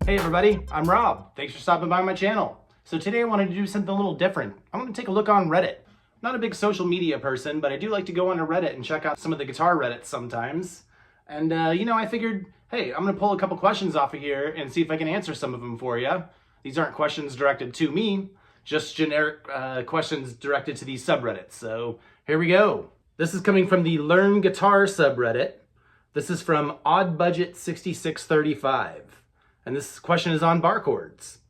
Hey everybody, I'm Rob. Thanks for stopping by my channel. So today I wanted to do something a little different. I'm going to take a look on Reddit. I'm not a big social media person, but I do like to go onto Reddit and check out some of the guitar Reddits sometimes. And I figured, hey, I'm going to pull a couple questions off of here and see if I can answer some of them for you. These aren't questions directed to me, just generic questions directed to these subreddits. So here we go. This is coming from the Learn Guitar subreddit. This is from OddBudget6635. And this question is on bar chords.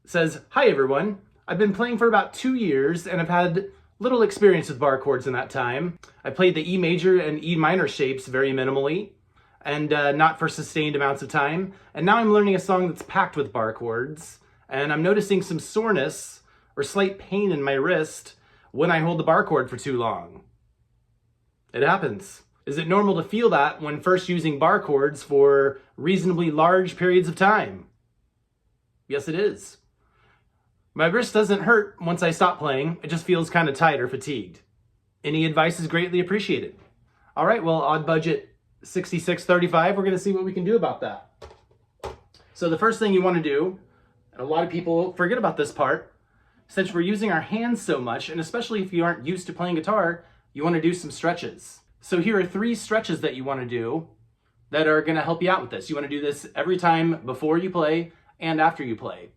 It says, hi everyone. I've been playing for about 2 years and I've had little experience with bar chords in that time. I played the E major and E minor shapes very minimally and not for sustained amounts of time. And now I'm learning a song that's packed with bar chords and I'm noticing some soreness or slight pain in my wrist when I hold the bar chord for too long. It happens. Is it normal to feel that when first using bar chords for reasonably large periods of time? Yes, it is. My wrist doesn't hurt once I stop playing. It just feels kind of tight or fatigued. Any advice is greatly appreciated. All right, well, Odd Budget 6635, we're going to see what we can do about that. So the first thing you want to do, and a lot of people forget about this part, since we're using our hands so much, and especially if you aren't used to playing guitar, you want to do some stretches. So here are 3 stretches that you want to do that are going to help you out with this. You want to do this every time before you play and after you play.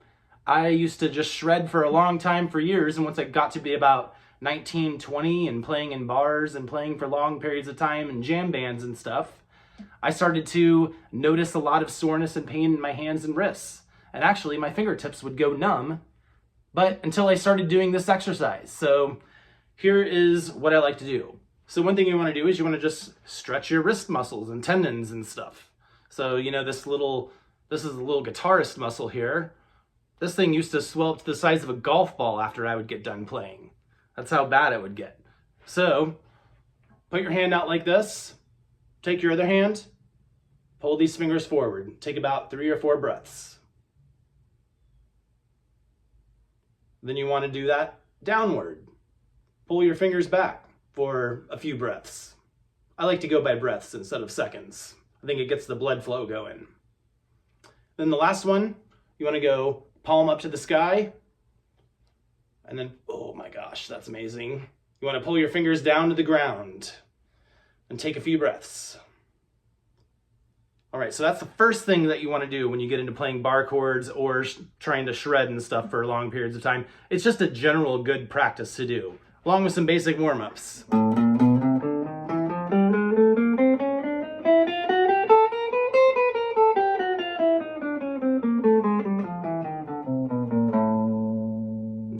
I used to just shred for a long time for years, and once I got to be about 19, 20 and playing in bars and playing for long periods of time in jam bands and stuff, I started to notice a lot of soreness and pain in my hands and wrists. And actually my fingertips would go numb, but until I started doing this exercise. So here is what I like to do. So one thing you want to do is you want to just stretch your wrist muscles and tendons and stuff. So, this is a little guitarist muscle here. This thing used to swell up to the size of a golf ball after I would get done playing. That's how bad it would get. So put your hand out like this. Take your other hand. Pull these fingers forward. Take about 3 or 4 breaths. Then you want to do that downward. Pull your fingers back for a few breaths. I like to go by breaths instead of seconds. I think it gets the blood flow going. Then the last one, you want to go palm up to the sky. And then, oh my gosh, that's amazing. You want to pull your fingers down to the ground and take a few breaths. All right, so that's the first thing that you want to do when you get into playing bar chords or trying to shred and stuff for long periods of time. It's just a general good practice to do, along with some basic warm-ups.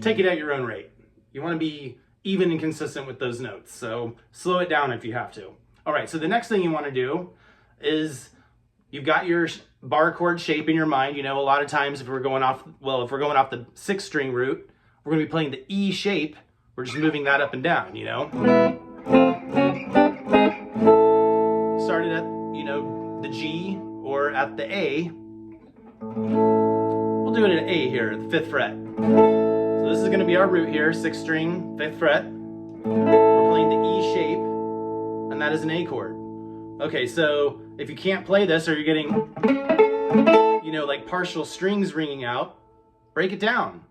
Take it at your own rate. You want to be even and consistent with those notes, so slow it down if you have to. All right, so the next thing you want to do is you've got your bar chord shape in your mind. A lot of times if we're going off the 6th string root, we're going to be playing the E shape. We're just moving that up and down, Started at, the G or at the A. We'll do it at A here, the 5th fret. So this is going to be our root here, 6th string, 5th fret. We're playing the E shape, and that is an A chord. Okay, so if you can't play this or you're getting, like partial strings ringing out, break it down,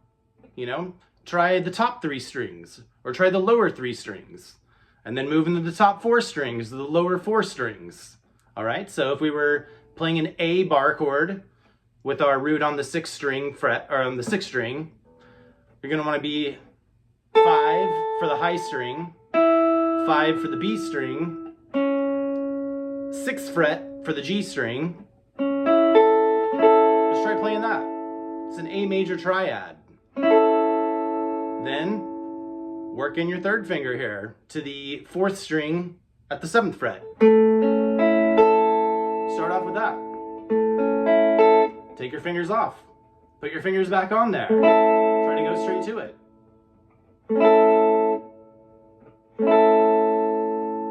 Try the top 3 strings, or try the lower 3 strings, and then move into the top 4 strings, the lower 4 strings. All right, so if we were playing an A bar chord with our root on the 6th string fret, or on the 6th string, you're going to want to be 5 for the high string, 5 for the B string, 6th fret for the G string. Just try playing that. It's an A major triad. Then work in your 3rd finger here to the 4th string at the 7th fret. Start off with that. Take your fingers off. Put your fingers back on there. Try to go straight to it.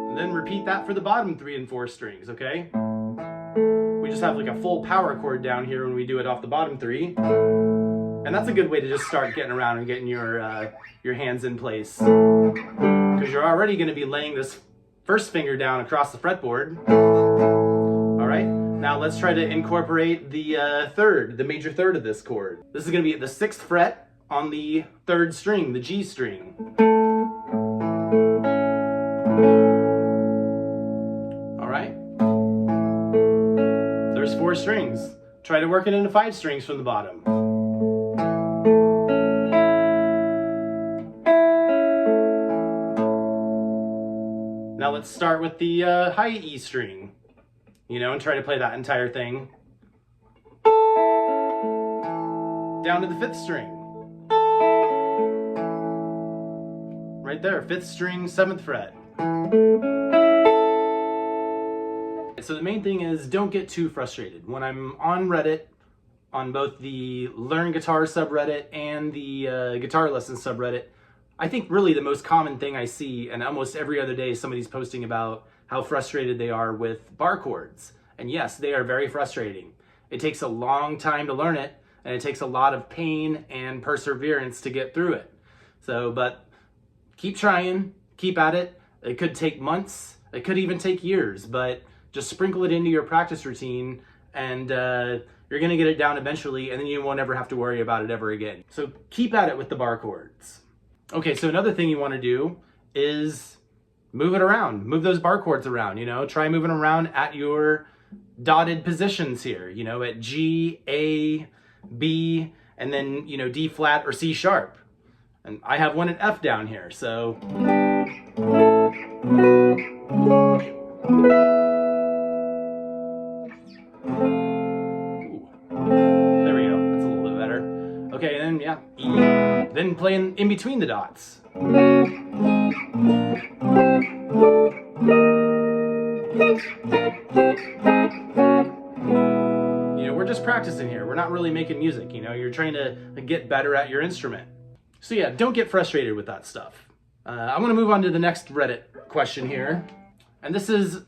And then repeat that for the bottom 3 and 4 strings, okay? We just have like a full power chord down here when we do it off the bottom 3. And that's a good way to just start getting around and getting your hands in place. Because you're already going to be laying this 1st finger down across the fretboard. All right? Now let's try to incorporate the major third of this chord. This is going to be at the 6th fret on the 3rd string, the G string. All right. There's 4 strings. Try to work it into 5 strings from the bottom. Now let's start with the high E string, and try to play that entire thing. Down to the 5th string. Right there, 5th string, 7th fret. So the main thing is, don't get too frustrated. When I'm on Reddit, on both the Learn Guitar subreddit and the Guitar Lessons subreddit, I think really the most common thing I see, and almost every other day somebody's posting about how frustrated they are with bar chords. And yes, they are very frustrating. It takes a long time to learn it, and it takes a lot of pain and perseverance to get through it. But keep trying, keep at it. It could take months, it could even take years, but just sprinkle it into your practice routine, and you're gonna get it down eventually, and then you won't ever have to worry about it ever again. So keep at it with the bar chords. Okay, so another thing you want to do is move it around. Move those bar chords around, Try moving around at your dotted positions here, at G, A, B, and then, D flat or C sharp. And I have one at F down here, so. Ooh. There we go, that's a little bit better. Okay, and then, yeah, E. Then playing in between the dots. We're just practicing here. We're not really making music, You're trying to get better at your instrument. So yeah, don't get frustrated with that stuff. I'm going to move on to the next Reddit question here. And this is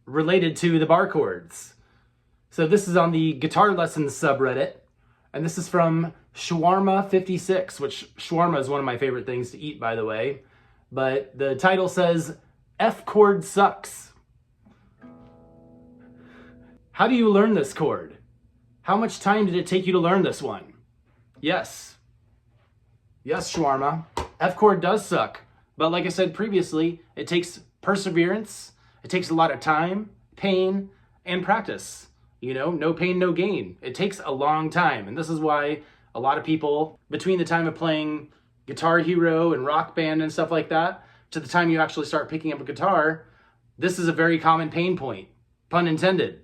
related to the bar chords. So this is on the Guitar Lessons subreddit. And this is from Shawarma56, which shawarma is one of my favorite things to eat, by the way. But the title says, F chord sucks. How do you learn this chord? How much time did it take you to learn this one? Yes. Yes, shawarma. F chord does suck. But like I said previously, it takes perseverance. It takes a lot of time, pain, and practice. No pain, no gain. It takes a long time. And this is why a lot of people, between the time of playing Guitar Hero and Rock Band and stuff like that, to the time you actually start picking up a guitar, this is a very common pain point. Pun intended.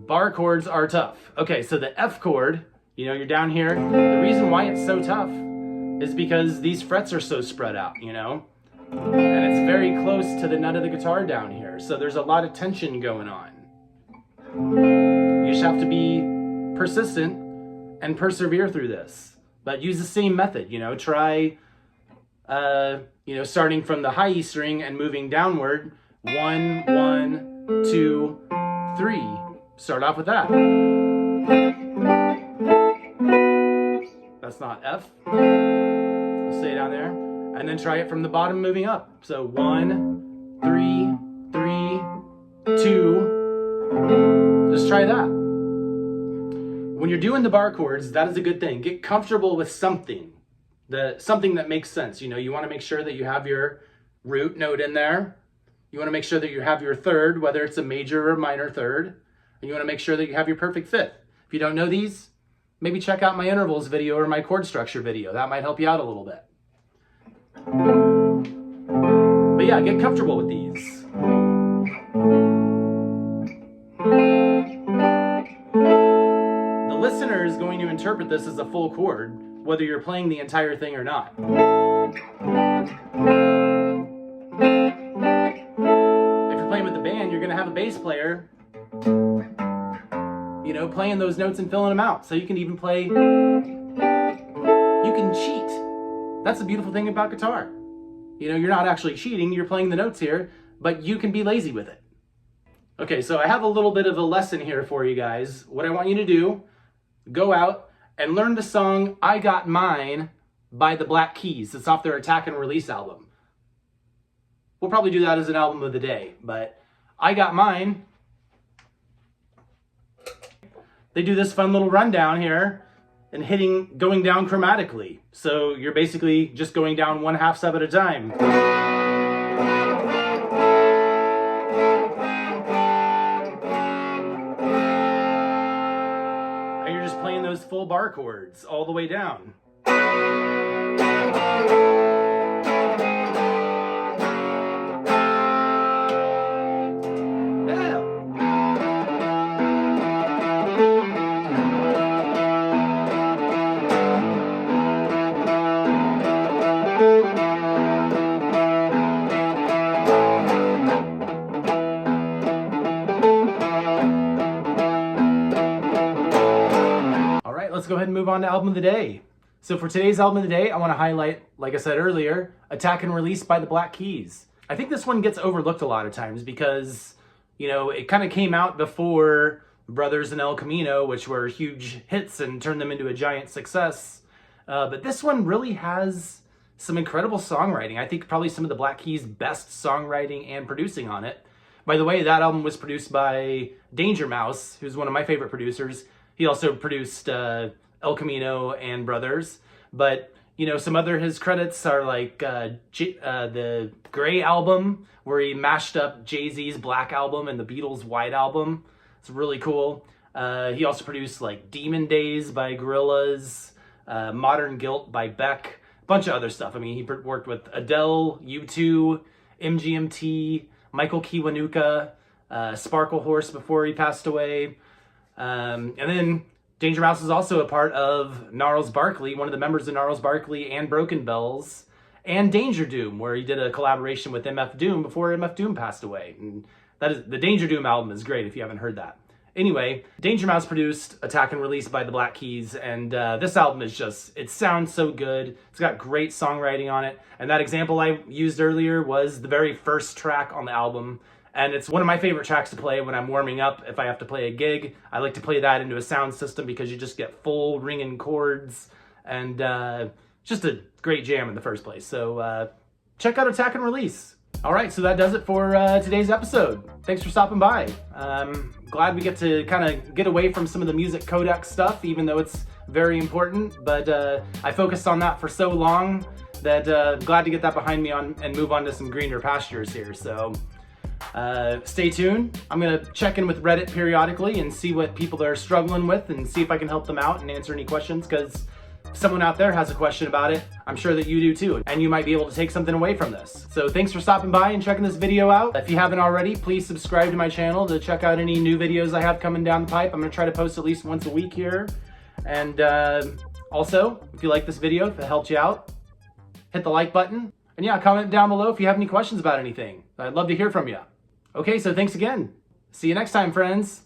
Bar chords are tough. Okay, so the F chord, you're down here. The reason why it's so tough is because these frets are so spread out, And it's very close to the nut of the guitar down here. So there's a lot of tension going on. You just have to be persistent and persevere through this. But use the same method, Try, starting from the high E string and moving downward. 1, 1, 2, 3. Start off with that. That's not F. We'll stay down there. And then try it from the bottom moving up. So 1, 3, 3, 2. Just try that. When you're doing the bar chords, that is a good thing. Get comfortable with something. Something that makes sense. You want to make sure that you have your root note in there. You want to make sure that you have your third, whether it's a major or minor third. And you want to make sure that you have your perfect fifth. If you don't know these, maybe check out my intervals video or my chord structure video. That might help you out a little bit. But yeah, get comfortable with these. The listener is going to interpret this as a full chord, whether you're playing the entire thing or not. If you're playing with the band, you're going to have a bass player, playing those notes and filling them out. So you can even play, you can cheat. That's the beautiful thing about guitar. You're not actually cheating, you're playing the notes here, but you can be lazy with it. Okay, so I have a little bit of a lesson here for you guys. What I want you to do, go out and learn the song I Got Mine by the Black Keys. It's off their Attack and Release album. We'll probably do that as an album of the day, but I Got Mine they do this fun little rundown here and going down chromatically. So you're basically just going down 1/2 step at a time. And you're just playing those full bar chords all the way down. Let's go ahead and move on to album of the day. So for today's album of the day, I want to highlight, like I said earlier, Attack and Release by the Black Keys. I think this one gets overlooked a lot of times because, you know, it kind of came out before Brothers and El Camino, which were huge hits and turned them into a giant success. But this one really has some incredible songwriting. I think probably some of the Black Keys' best songwriting and producing on it. By the way, that album was produced by Danger Mouse, who's one of my favorite producers. He also produced El Camino and Brothers. But, you know, some other his credits are like the Gray album, where he mashed up Jay-Z's Black album and the Beatles' White album. It's really cool. He also produced like Demon Days by Gorillaz, Modern Guilt by Beck, a bunch of other stuff. I mean, he worked with Adele, U2, MGMT, Michael Kiwanuka, Sparkle Horse before he passed away. And then Danger Mouse is also a part of Gnarls Barkley, one of the members of Gnarls Barkley and Broken Bells, and Danger Doom, where he did a collaboration with MF Doom before MF Doom passed away. And that is, the Danger Doom album is great if you haven't heard that. Anyway, Danger Mouse produced Attack and Release by the Black Keys, and this album is just, it sounds so good. It's got great songwriting on it, and that example I used earlier was the very first track on the album. And it's one of my favorite tracks to play when I'm warming up. If I have to play a gig, I like to play that into a sound system because you just get full ringing chords, and just a great jam in the first place. So check out Attack and Release. All right, so that does it for today's episode. Thanks for stopping by. Glad we get to kind of get away from some of the music codec stuff, even though it's very important. But I focused on that for so long that I'm glad to get that behind me and move on to some greener pastures here. So stay tuned. I'm going to check in with Reddit periodically and see what people are struggling with and see if I can help them out and answer any questions, because if someone out there has a question about it, I'm sure that you do too, and you might be able to take something away from this. So thanks for stopping by and checking this video out. If you haven't already, please subscribe to my channel to check out any new videos I have coming down the pipe. I'm going to try to post at least once a week here. And also, if you like this video, if it helped you out, hit the like button. And yeah, comment down below if you have any questions about anything. I'd love to hear from you. Okay, so thanks again. See you next time, friends.